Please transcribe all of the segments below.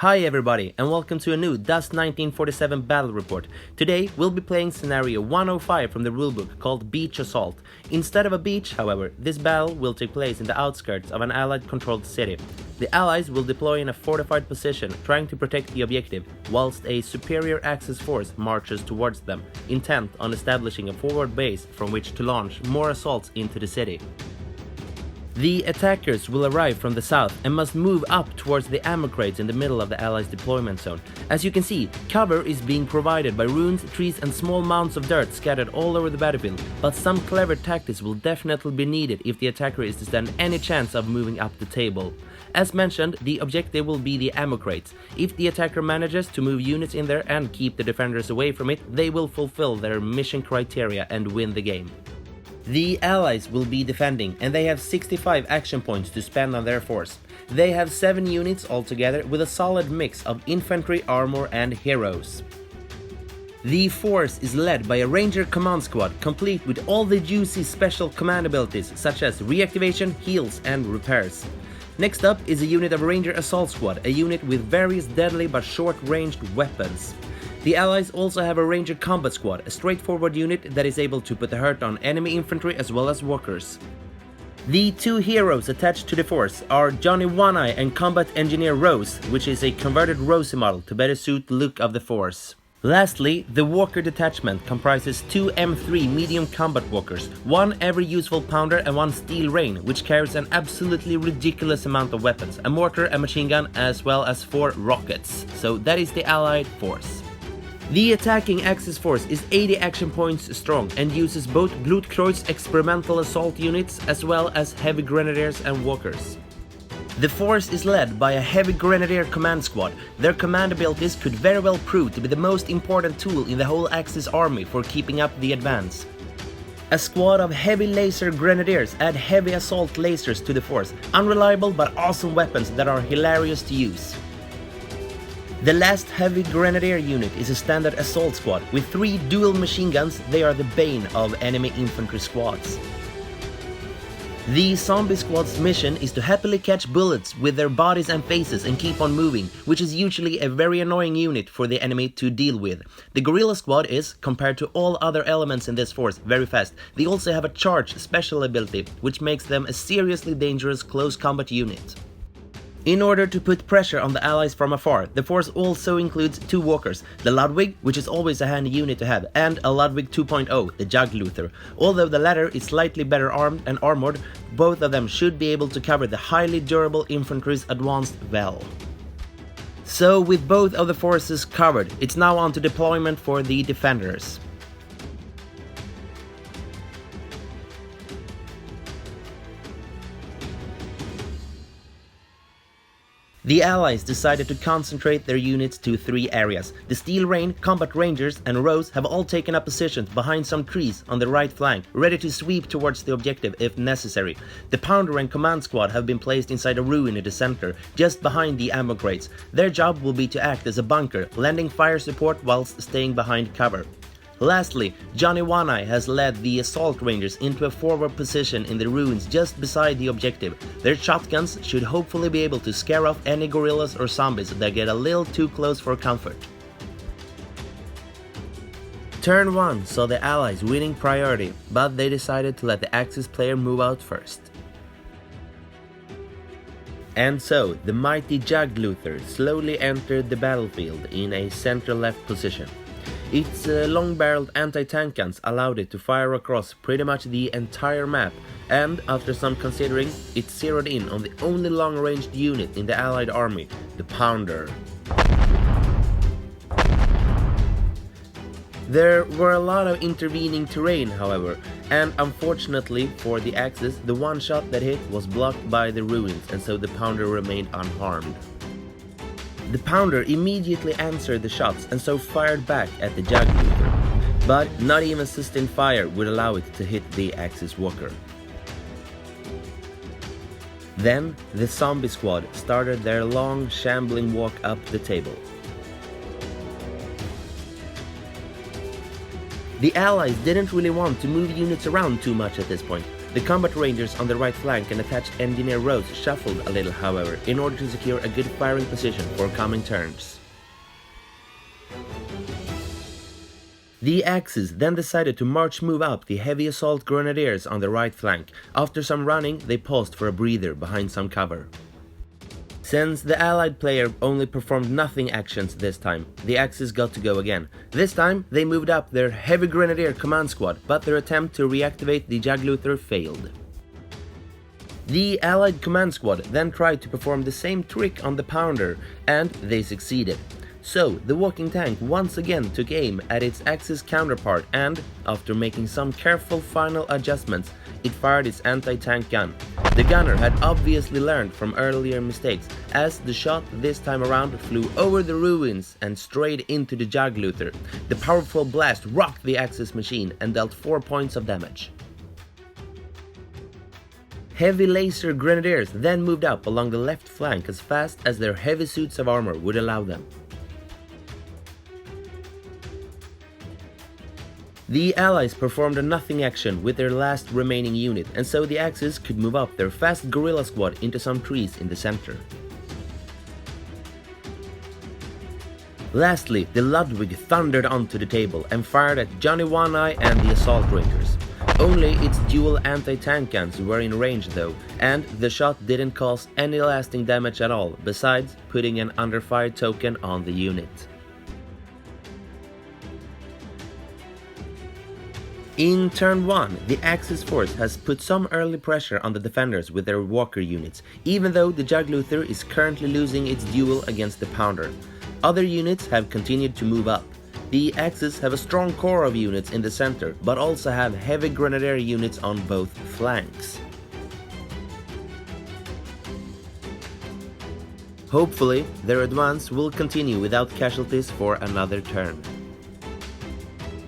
Hi everybody, and welcome to a new Dust 1947 battle report. Today we'll be playing scenario 105 from the rulebook called Beach Assault. Instead of a beach, however, this battle will take place in the outskirts of an Allied controlled city. The Allies will deploy in a fortified position, trying to protect the objective, whilst a superior Axis force marches towards them, intent on establishing a forward base from which to launch more assaults into the city. The attackers will arrive from the south and must move up towards the ammo crates in the middle of the Allies' deployment zone. As you can see, cover is being provided by ruins, trees and small mounds of dirt scattered all over the battlefield, but some clever tactics will definitely be needed if the attacker is to stand any chance of moving up the table. As mentioned, the objective will be the ammo crates. If the attacker manages to move units in there and keep the defenders away from it, they will fulfill their mission criteria and win the game. The Allies will be defending, and they have 65 action points to spend on their force. They have 7 units altogether with a solid mix of infantry, armor and heroes. The force is led by a Ranger command squad, complete with all the juicy special command abilities such as reactivation, heals and repairs. Next up is a unit of Ranger assault squad, a unit with various deadly but short-ranged weapons. The Allies also have a Ranger Combat Squad, a straightforward unit that is able to put the hurt on enemy infantry as well as walkers. The 2 heroes attached to the force are Johnny One-Eye and Combat Engineer Rose, which is a converted Rosie model to better suit the look of the force. Lastly, the Walker detachment comprises 2 M3 medium combat walkers, 1 every useful pounder and 1 steel rain, which carries an absolutely ridiculous amount of weapons, a mortar, a machine gun as well as 4 rockets. So that is the Allied force. The attacking Axis force is 80 action points strong and uses both Blutkreuz experimental assault units as well as heavy grenadiers and walkers. The force is led by a heavy grenadier command squad. Their command abilities could very well prove to be the most important tool in the whole Axis army for keeping up the advance. A squad of heavy laser grenadiers add heavy assault lasers to the force, unreliable but awesome weapons that are hilarious to use. The last heavy grenadier unit is a standard assault squad. With 3 dual machine guns, they are the bane of enemy infantry squads. The zombie squad's mission is to happily catch bullets with their bodies and faces and keep on moving, which is usually a very annoying unit for the enemy to deal with. The gorilla squad is, compared to all other elements in this force, very fast. They also have a charged special ability, which makes them a seriously dangerous close combat unit. In order to put pressure on the Allies from afar, the force also includes 2 walkers, the Ludwig, which is always a handy unit to have, and a Ludwig 2.0, the Jugluther. Although the latter is slightly better armed and armored, both of them should be able to cover the highly durable infantry's advanced well. So with both of the forces covered, it's now on to deployment for the defenders. The Allies decided to concentrate their units to 3 areas. The Steel Rain, Combat Rangers and Rose have all taken up positions behind some trees on the right flank, ready to sweep towards the objective if necessary. The Pounder and Command Squad have been placed inside a ruin in the center, just behind the ammo crates. Their job will be to act as a bunker, lending fire support whilst staying behind cover. Lastly, Johnny One-Eye has led the Assault Rangers into a forward position in the ruins just beside the objective. Their shotguns should hopefully be able to scare off any gorillas or zombies that get a little too close for comfort. Turn 1 saw the Allies winning priority, but they decided to let the Axis player move out first. And so, the mighty Jugluther slowly entered the battlefield in a center-left position. Its long-barreled anti-tank guns allowed it to fire across pretty much the entire map, and after some considering, it zeroed in on the only long-ranged unit in the Allied army, the Pounder. There were a lot of intervening terrain, however, and unfortunately for the Axis, the one shot that hit was blocked by the ruins, and so the Pounder remained unharmed. The Pounder immediately answered the shots and so fired back at the Jugluther, but not even sustained fire would allow it to hit the Axis walker. Then the zombie squad started their long shambling walk up the table. The Allies didn't really want to move units around too much at this point. The combat rangers on the right flank and attached engineer rows shuffled a little, however, in order to secure a good firing position for coming turns. The Axis then decided to move up the heavy assault grenadiers on the right flank. After some running, they paused for a breather behind some cover. Since the allied player only performed nothing actions this time, the Axis got to go again. This time, they moved up their heavy grenadier command squad, but their attempt to reactivate the Jagluther failed. The allied command squad then tried to perform the same trick on the Pounder, and they succeeded. So, the walking tank once again took aim at its Axis counterpart and, after making some careful final adjustments, it fired its anti-tank gun. The gunner had obviously learned from earlier mistakes, as the shot this time around flew over the ruins and straight into the Jagluther. The powerful blast rocked the Axis machine and dealt 4 points of damage. Heavy laser grenadiers then moved up along the left flank as fast as their heavy suits of armor would allow them. The Allies performed a nothing action with their last remaining unit, and so the Axis could move up their fast guerrilla squad into some trees in the center. Lastly, the Ludwig thundered onto the table and fired at Johnny One Eye and the Assault Rangers. Only its dual anti-tank guns were in range though, and the shot didn't cause any lasting damage at all, besides putting an under fire token on the unit. In turn 1, the Axis force has put some early pressure on the defenders with their walker units, even though the Jagluther is currently losing its duel against the Pounder. Other units have continued to move up. The Axis have a strong core of units in the center, but also have heavy grenadier units on both flanks. Hopefully, their advance will continue without casualties for another turn.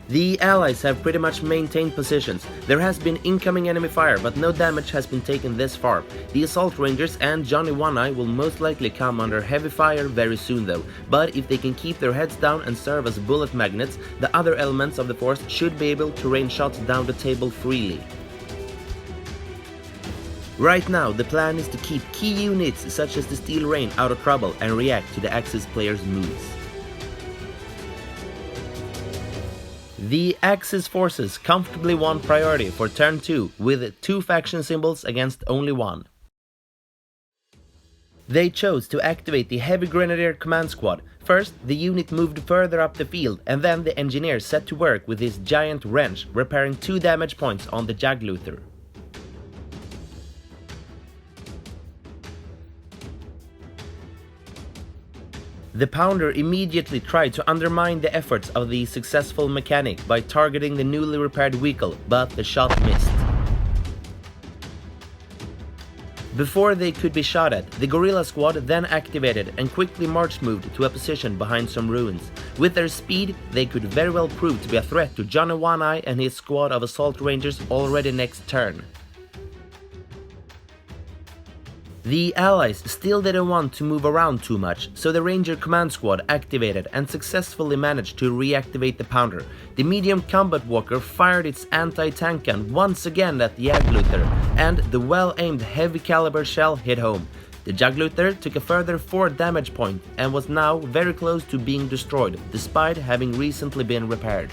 The Allies have pretty much maintained positions. There has been incoming enemy fire, but no damage has been taken this far. The Assault Rangers and Johnny One Eye will most likely come under heavy fire very soon though, but if they can keep their heads down and serve as bullet magnets, the other elements of the force should be able to rain shots down the table freely. Right now, the plan is to keep key units such as the Steel Rain out of trouble and react to the Axis players' moves. The Axis forces comfortably won priority for turn 2 with 2 faction symbols against only 1. They chose to activate the Heavy Grenadier Command Squad. First, the unit moved further up the field, and then the engineer set to work with his giant wrench, repairing 2 damage points on the Jagluther. The Pounder immediately tried to undermine the efforts of the successful mechanic by targeting the newly repaired vehicle, but the shot missed. Before they could be shot at, the Guerrilla Squad then activated and quickly march-moved to a position behind some ruins. With their speed, they could very well prove to be a threat to Johnny One Eye and his squad of Assault Rangers already next turn. The Allies still didn't want to move around too much, so the Ranger Command Squad activated and successfully managed to reactivate the Pounder. The medium combat walker fired its anti-tank gun once again at the Jagluther, and the well-aimed heavy caliber shell hit home. The Jagluther took a further 4 damage points and was now very close to being destroyed, despite having recently been repaired.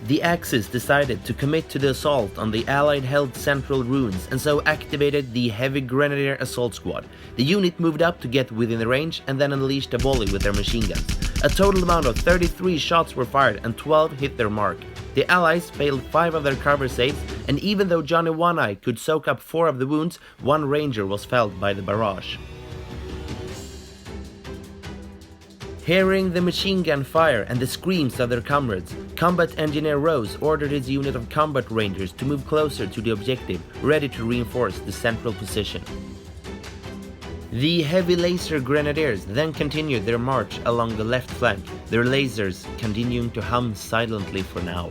The Axis decided to commit to the assault on the Allied-held central ruins and so activated the Heavy Grenadier Assault Squad. The unit moved up to get within the range and then unleashed a volley with their machine guns. A total amount of 33 shots were fired and 12 hit their mark. The Allies failed 5 of their cover saves, and even though Johnny One Eye could soak up 4 of the wounds, 1 Ranger was felled by the barrage. Hearing the machine gun fire and the screams of their comrades, Combat Engineer Rose ordered his unit of combat rangers to move closer to the objective, ready to reinforce the central position. The heavy laser grenadiers then continued their march along the left flank, their lasers continuing to hum silently for now.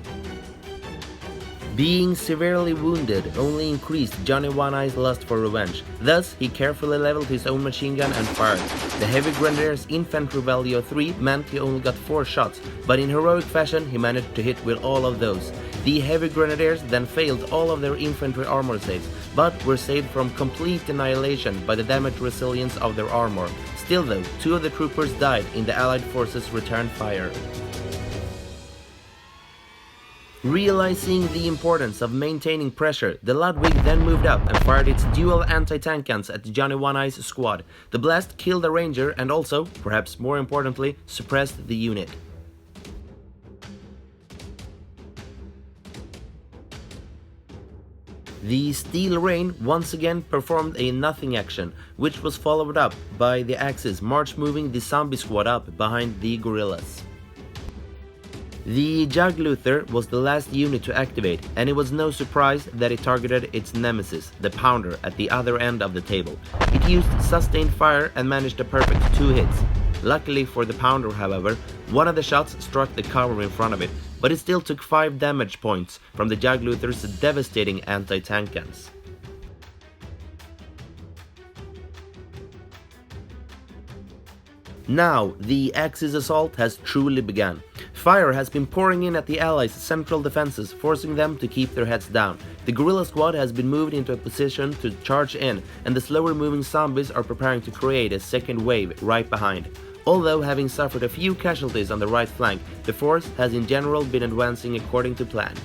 Being severely wounded only increased Johnny One-Eye's lust for revenge. Thus, he carefully leveled his own machine gun and fired. The Heavy Grenadier's Infantry Value of 3 meant he only got 4 shots, but in heroic fashion he managed to hit with all of those. The Heavy Grenadiers then failed all of their infantry armor saves, but were saved from complete annihilation by the damage resilience of their armor. Still though, 2 of the troopers died in the Allied forces' return fire. Realizing the importance of maintaining pressure, the Ludwig then moved up and fired its dual anti-tank guns at Johnny One-Eye's squad. The blast killed a ranger and also, perhaps more importantly, suppressed the unit. The Steel Rain once again performed a nothing action, which was followed up by the Axis march-moving the zombie squad up behind the guerrillas. The Jugluther was the last unit to activate, and it was no surprise that it targeted its nemesis, the Pounder, at the other end of the table. It used sustained fire and managed a perfect 2 hits. Luckily for the Pounder, however, one of the shots struck the cover in front of it, but it still took 5 damage points from the Jugluther's devastating anti-tank guns. Now, the Axis assault has truly begun. Fire has been pouring in at the Allies' central defenses, forcing them to keep their heads down. The guerrilla squad has been moved into a position to charge in, and the slower moving zombies are preparing to create a second wave right behind. Although having suffered a few casualties on the right flank, the force has in general been advancing according to plan.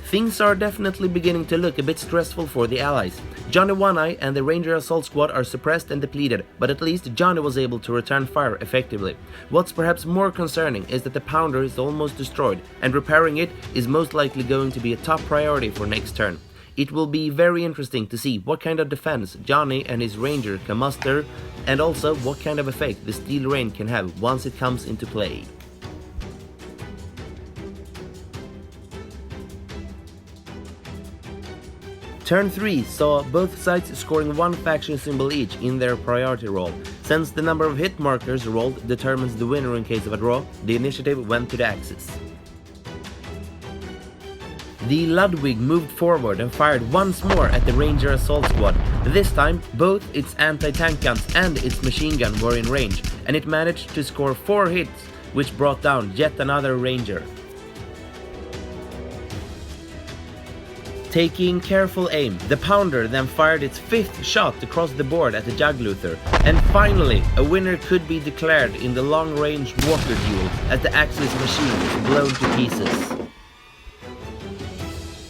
Things are definitely beginning to look a bit stressful for the Allies. Johnny One-Eye and the Ranger Assault Squad are suppressed and depleted, but at least Johnny was able to return fire effectively. What's perhaps more concerning is that the Pounder is almost destroyed, and repairing it is most likely going to be a top priority for next turn. It will be very interesting to see what kind of defense Johnny and his Ranger can muster, and also what kind of effect the Steel Rain can have once it comes into play. Turn 3 saw both sides scoring 1 faction symbol each in their priority roll. Since the number of hit markers rolled determines the winner in case of a draw, the initiative went to the Axis. The Ludwig moved forward and fired once more at the Ranger Assault Squad. This time, both its anti-tank guns and its machine gun were in range, and it managed to score 4 hits, which brought down yet another Ranger. Taking careful aim, the Pounder then fired its 5th shot across the board at the Jugluther, and finally a winner could be declared in the long-range Walker duel as the Axis machine was blown to pieces.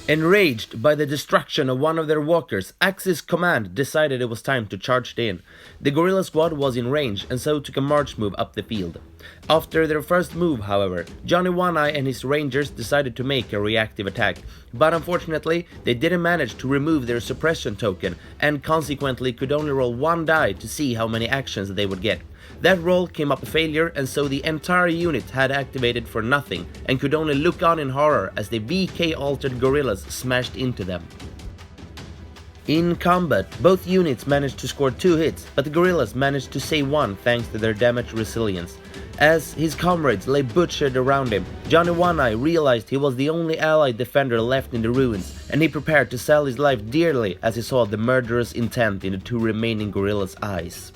Enraged by the destruction of one of their walkers, Axis command decided it was time to charge in. The guerrilla squad was in range and so took a march move up the field. After their first move, however, Johnny One-Eye and his rangers decided to make a reactive attack, but unfortunately they didn't manage to remove their suppression token and consequently could only roll 1 die to see how many actions they would get. That roll came up a failure, and so the entire unit had activated for nothing and could only look on in horror as the VK-altered guerrillas smashed into them. In combat, both units managed to score 2 hits, but the guerrillas managed to save 1 thanks to their damage resilience. As his comrades lay butchered around him, Johnny One-Eye realized he was the only allied defender left in the ruins, and he prepared to sell his life dearly as he saw the murderous intent in the 2 remaining guerrillas' eyes.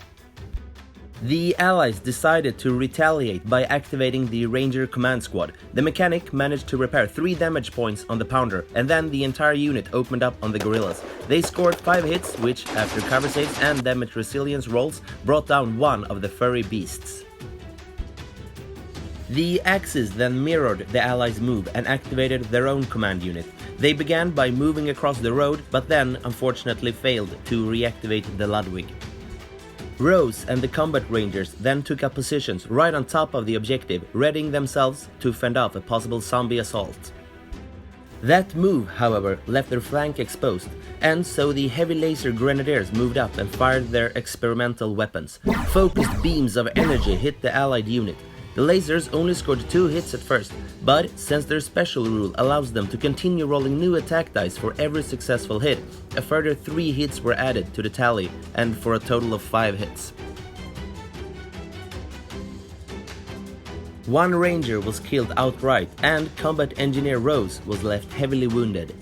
The Allies decided to retaliate by activating the Ranger Command Squad. The mechanic managed to repair 3 damage points on the Pounder, and then the entire unit opened up on the guerrillas. They scored 5 hits, which, after cover saves and damage resilience rolls, brought down 1 of the furry beasts. The Axis then mirrored the Allies' move and activated their own command unit. They began by moving across the road, but then unfortunately failed to reactivate the Ludwig. Rose and the combat rangers then took up positions right on top of the objective, readying themselves to fend off a possible zombie assault. That move, however, left their flank exposed, and so the heavy laser grenadiers moved up and fired their experimental weapons. Focused beams of energy hit the allied unit. The lasers only scored 2 hits at first, but since their special rule allows them to continue rolling new attack dice for every successful hit, a further 3 hits were added to the tally, and for a total of 5 hits. One ranger was killed outright and combat engineer Rose was left heavily wounded.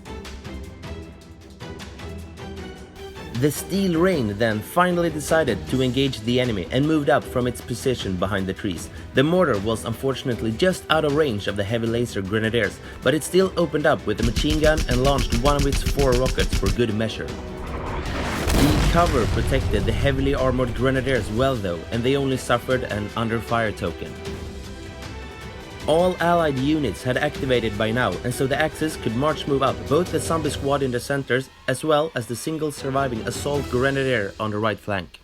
The Steel Rain then finally decided to engage the enemy and moved up from its position behind the trees. The mortar was unfortunately just out of range of the heavy laser grenadiers, but it still opened up with a machine gun and launched one of its 4 rockets for good measure. The cover protected the heavily armored grenadiers well though, and they only suffered an under fire token. All allied units had activated by now, and so the Axis could move up both the zombie squad in the centers as well as the single surviving assault grenadier on the right flank.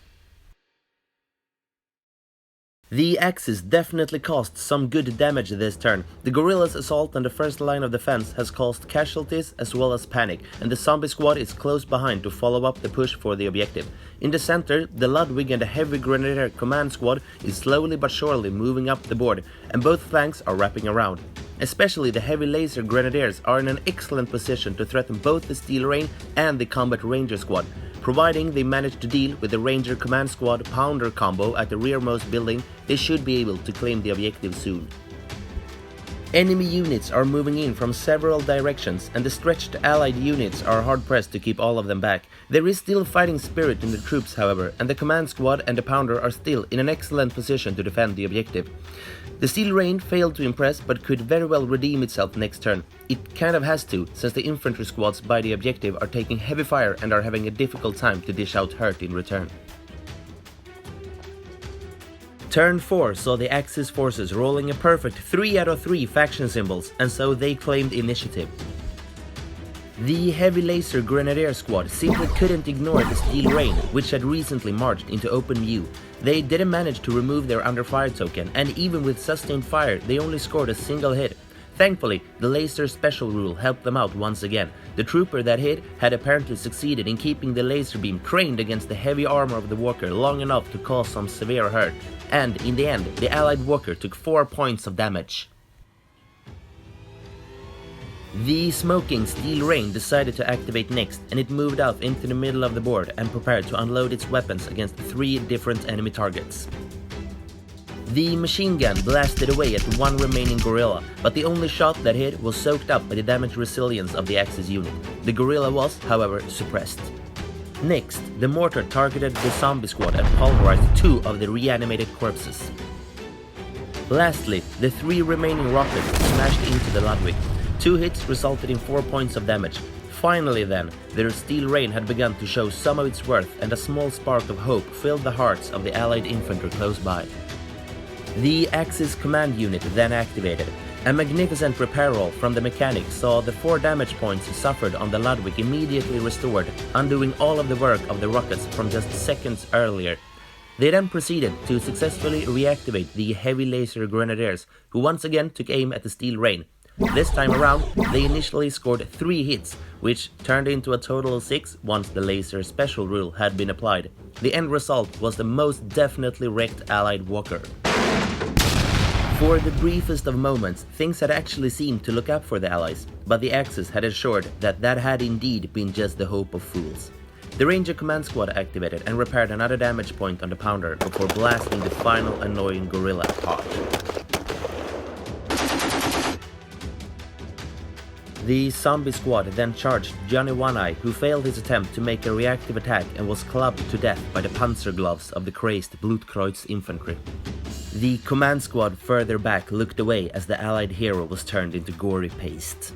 The Axis definitely caused some good damage this turn. The guerrillas' assault on the first line of defense has caused casualties as well as panic, and the zombie squad is close behind to follow up the push for the objective. In the center, the Ludwig and the heavy grenadier command squad is slowly but surely moving up the board, and both flanks are wrapping around. Especially the heavy laser grenadiers are in an excellent position to threaten both the Steel Rain and the combat ranger squad. Providing they manage to deal with the Ranger Command Squad Pounder combo at the rearmost building, they should be able to claim the objective soon. Enemy units are moving in from several directions, and the stretched allied units are hard-pressed to keep all of them back. There is still fighting spirit in the troops, however, and the Command Squad and the Pounder are still in an excellent position to defend the objective. The Steel Rain failed to impress, but could very well redeem itself next turn. It kind of has to, since the infantry squads by the objective are taking heavy fire and are having a difficult time to dish out hurt in return. Turn 4 saw the Axis forces rolling a perfect 3 out of 3 faction symbols, and so they claimed initiative. The heavy laser grenadier squad simply couldn't ignore the Steel Rain, which had recently marched into open view. They didn't manage to remove their under fire token, and even with sustained fire they only scored a single hit. Thankfully, the laser special rule helped them out once again. The trooper that hit had apparently succeeded in keeping the laser beam craned against the heavy armor of the walker long enough to cause some severe hurt, and in the end the allied walker took 4 points of damage. The smoking Steel Rain decided to activate next, and it moved out into the middle of the board and prepared to unload its weapons against 3 different enemy targets. The machine gun blasted away at one remaining gorilla, but the only shot that hit was soaked up by the damage resilience of the Axis unit. The gorilla was, however, suppressed. Next, the mortar targeted the zombie squad and pulverized 2 of the reanimated corpses. Lastly, the 3 remaining rockets smashed into the Ludwig. 2 hits resulted in 4 points of damage. Finally then, their Steel Rain had begun to show some of its worth, and a small spark of hope filled the hearts of the allied infantry close by. The Axis command unit then activated. A magnificent repair roll from the mechanic saw the 4 damage points suffered on the Ludwig immediately restored, undoing all of the work of the rockets from just seconds earlier. They then proceeded to successfully reactivate the heavy laser grenadiers, who once again took aim at the Steel Rain. This time around, they initially scored 3 hits, which turned into a total of 6 once the laser special rule had been applied. The end result was the most definitely wrecked allied walker. For the briefest of moments, things had actually seemed to look up for the allies, but the Axis had assured that that had indeed been just the hope of fools. The Ranger Command Squad activated and repaired another damage point on the Pounder before blasting the final annoying gorilla apart. The zombie squad then charged Johnny One-Eye, who failed his attempt to make a reactive attack and was clubbed to death by the panzer gloves of the crazed Blutkreuz infantry. The command squad further back looked away as the allied hero was turned into gory paste.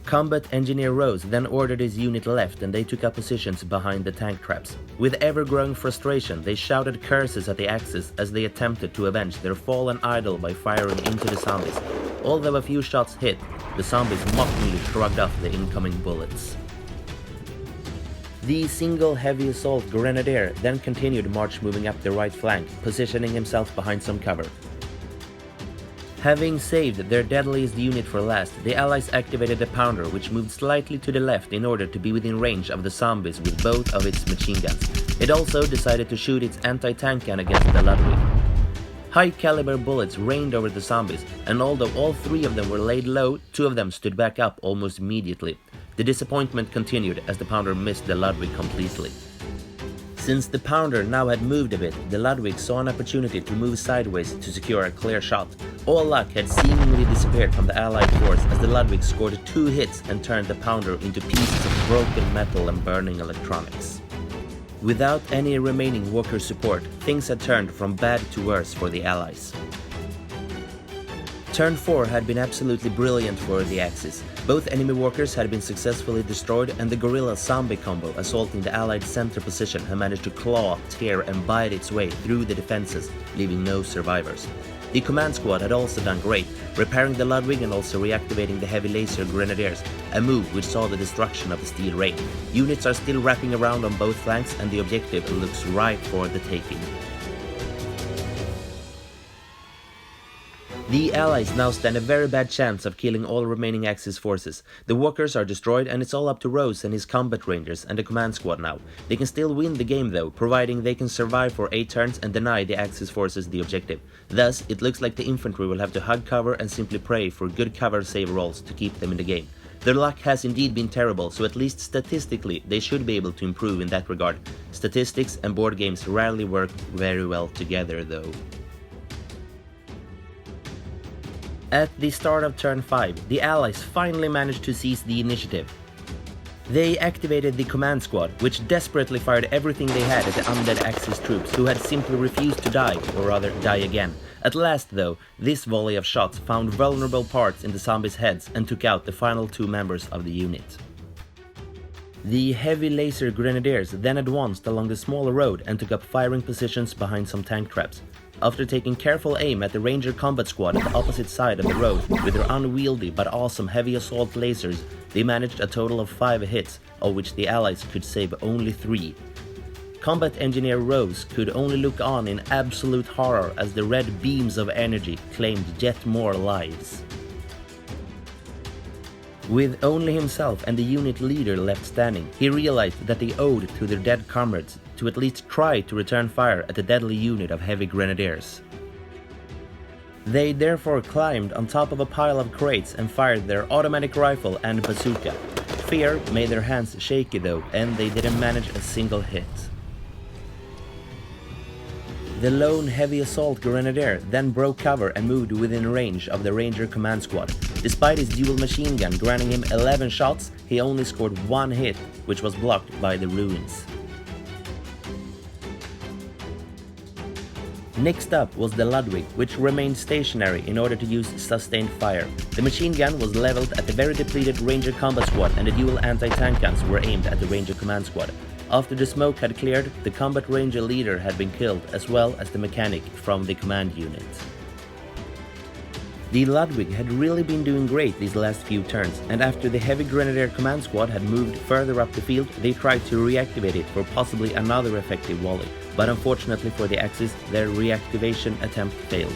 Combat Engineer Rose then ordered his unit left, and they took up positions behind the tank traps. With ever-growing frustration, they shouted curses at the Axis as they attempted to avenge their fallen idol by firing into the zombies. Although a few shots hit, the zombies mockingly shrugged off the incoming bullets. The single heavy assault grenadier then continued march moving up the right flank, positioning himself behind some cover. Having saved their deadliest unit for last, the allies activated the Pounder, which moved slightly to the left in order to be within range of the zombies with both of its machine guns. It also decided to shoot its anti-tank gun against the Ludwig. High-caliber bullets rained over the zombies, and although all 3 of them were laid low, 2 of them stood back up almost immediately. The disappointment continued as the Pounder missed the Ludwig completely. Since the pounder now had moved a bit, the Ludwig saw an opportunity to move sideways to secure a clear shot. All luck had seemingly disappeared from the allied force as the Ludwig scored 2 hits and turned the pounder into pieces of broken metal and burning electronics. Without any remaining Walker support, things had turned from bad to worse for the Allies. Turn 4 had been absolutely brilliant for the Axis. Both enemy walkers had been successfully destroyed, and the gorilla zombie combo assaulting the allied center position had managed to claw, tear and bite its way through the defenses, leaving no survivors. The command squad had also done great, repairing the Ludwig and also reactivating the heavy laser grenadiers, a move which saw the destruction of the steel rain. Units are still wrapping around on both flanks and the objective looks ripe for the taking. The Allies now stand a very bad chance of killing all remaining Axis forces. The walkers are destroyed and it's all up to Rose and his combat rangers and the command squad now. They can still win the game though, providing they can survive for 8 turns and deny the Axis forces the objective. Thus, it looks like the infantry will have to hug cover and simply pray for good cover save rolls to keep them in the game. Their luck has indeed been terrible, so at least statistically they should be able to improve in that regard. Statistics and board games rarely work very well together though. At the start of turn 5, the Allies finally managed to seize the initiative. They activated the command squad, which desperately fired everything they had at the undead Axis troops who had simply refused to die, or rather die again. At last though, this volley of shots found vulnerable parts in the zombies' heads and took out the final 2 members of the unit. The heavy laser grenadiers then advanced along the smaller road and took up firing positions behind some tank traps. After taking careful aim at the Ranger combat squad at the opposite side of the road with their unwieldy but awesome heavy assault lasers, they managed a total of 5 hits, of which the Allies could save only 3. Combat engineer Rose could only look on in absolute horror as the red beams of energy claimed yet more lives. With only himself and the unit leader left standing, he realized that they owed to their dead comrades to at least try to return fire at the deadly unit of heavy grenadiers. They therefore climbed on top of a pile of crates and fired their automatic rifle and bazooka. Fear made their hands shaky though, and they didn't manage a single hit. The lone heavy assault grenadier then broke cover and moved within range of the Ranger command squad. Despite his dual machine gun granting him 11 shots, he only scored 1 hit, which was blocked by the ruins. Next up was the Ludwig, which remained stationary in order to use sustained fire. The machine gun was leveled at the very depleted Ranger combat squad and the dual anti-tank guns were aimed at the Ranger command squad. After the smoke had cleared, the combat ranger leader had been killed as well as the mechanic from the command unit. The Ludwig had really been doing great these last few turns, and after the heavy grenadier command squad had moved further up the field, they tried to reactivate it for possibly another effective volley, but unfortunately for the Axis, their reactivation attempt failed.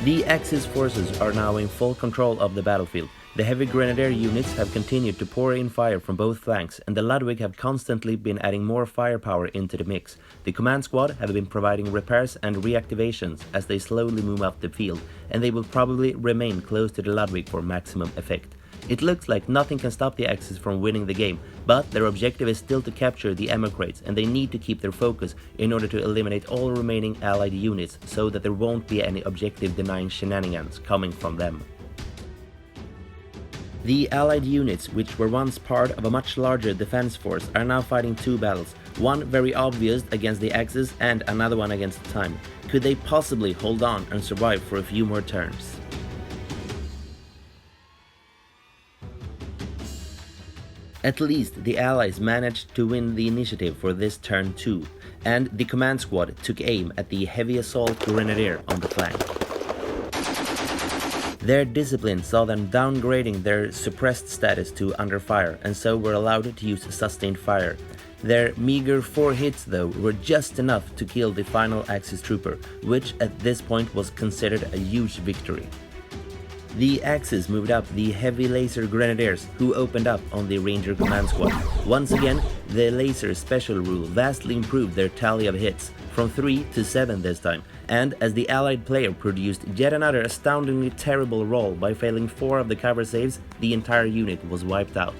The Axis forces are now in full control of the battlefield. The heavy grenadier units have continued to pour in fire from both flanks, and the Ludwig have constantly been adding more firepower into the mix. The command squad have been providing repairs and reactivations as they slowly move up the field, and they will probably remain close to the Ludwig for maximum effect. It looks like nothing can stop the Axis from winning the game, but their objective is still to capture the ammo crates, and they need to keep their focus in order to eliminate all remaining allied units so that there won't be any objective denying shenanigans coming from them. The allied units, which were once part of a much larger defense force, are now fighting 2 battles, one very obvious against the Axis and another one against time. Could they possibly hold on and survive for a few more turns? At least the Allies managed to win the initiative for this turn too, and the command squad took aim at the heavy assault grenadier on the flank. Their discipline saw them downgrading their suppressed status to under fire, and so were allowed to use sustained fire. Their meager 4 hits though were just enough to kill the final Axis trooper, which at this point was considered a huge victory. The Axis moved up the heavy laser grenadiers, who opened up on the Ranger command squad. Once again, the laser special rule vastly improved their tally of hits, from 3 to 7 this time, and as the allied player produced yet another astoundingly terrible roll by failing 4 of the cover saves, the entire unit was wiped out.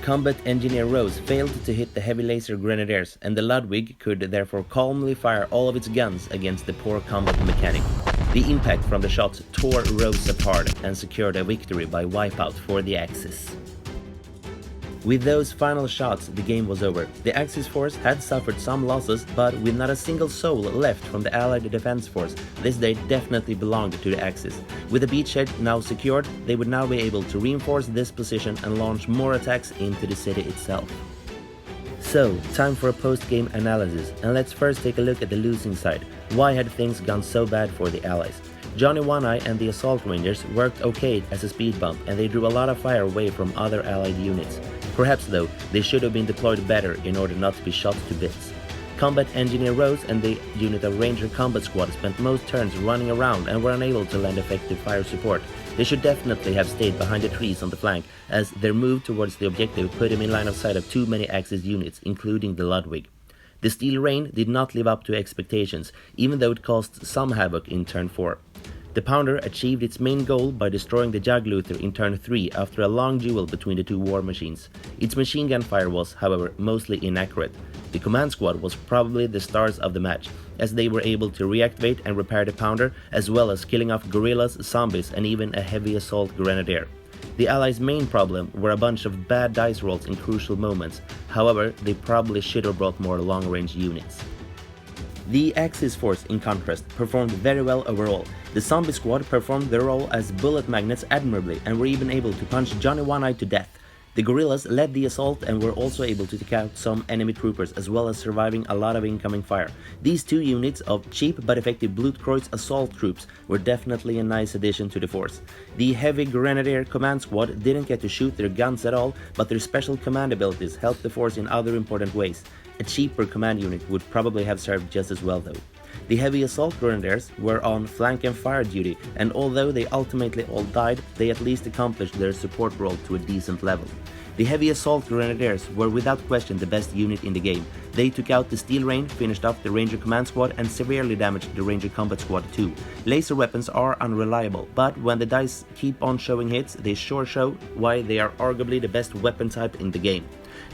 Combat Engineer Rose failed to hit the heavy laser grenadiers, and the Ludwig could therefore calmly fire all of its guns against the poor combat mechanic. The impact from the shots tore Rose apart and secured a victory by wipeout for the Axis. With those final shots, the game was over. The Axis force had suffered some losses, but with not a single soul left from the Allied defense force, this day definitely belonged to the Axis. With the beachhead now secured, they would now be able to reinforce this position and launch more attacks into the city itself. So, time for a post-game analysis, and let's first take a look at the losing side. Why had things gone so bad for the Allies? Johnny One-Eye and the Assault Rangers worked okay as a speed bump, and they drew a lot of fire away from other Allied units. Perhaps though, they should have been deployed better in order not to be shot to bits. Combat Engineer Rose and the unit of Ranger Combat Squad spent most turns running around and were unable to lend effective fire support. They should definitely have stayed behind the trees on the flank, as their move towards the objective put him in line of sight of too many Axis units, including the Ludwig. The Steel Rain did not live up to expectations, even though it caused some havoc in turn 4. The Pounder achieved its main goal by destroying the Jugluther in turn 3 after a long duel between the two war machines. Its machine gun fire was, however, mostly inaccurate. The Command Squad was probably the stars of the match, as they were able to reactivate and repair the Pounder, as well as killing off guerrillas, zombies and even a heavy assault grenadier. The Allies' main problem were a bunch of bad dice rolls in crucial moments. However, they probably should have brought more long-range units. The Axis force, in contrast, performed very well overall. The Zombie Squad performed their role as bullet magnets admirably and were even able to punch Johnny One-Eye to death. The guerrillas led the assault and were also able to take out some enemy troopers, as well as surviving a lot of incoming fire. These two units of cheap but effective Blutkreuz assault troops were definitely a nice addition to the force. The heavy Grenadier Command Squad didn't get to shoot their guns at all, but their special command abilities helped the force in other important ways. A cheaper command unit would probably have served just as well though. The heavy assault grenadiers were on flank and fire duty, and although they ultimately all died, they at least accomplished their support role to a decent level. The heavy assault grenadiers were without question the best unit in the game. They took out the Steel Rain, finished off the Ranger Command Squad and severely damaged the Ranger Combat Squad too. Laser weapons are unreliable, but when the dice keep on showing hits, they sure show why they are arguably the best weapon type in the game.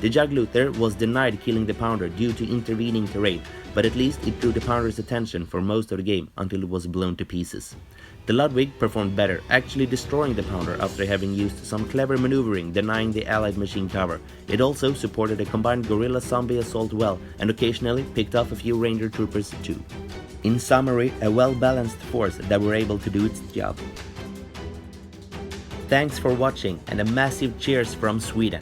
The Jugluther was denied killing the Pounder due to intervening terrain, but at least it drew the Pounder's attention for most of the game until it was blown to pieces. The Ludwig performed better, actually destroying the Pounder after having used some clever maneuvering denying the Allied machine cover. It also supported a combined guerrilla zombie assault well, and occasionally picked off a few Ranger troopers too. In summary, a well-balanced force that were able to do its job. Thanks for watching, and a massive cheers from Sweden!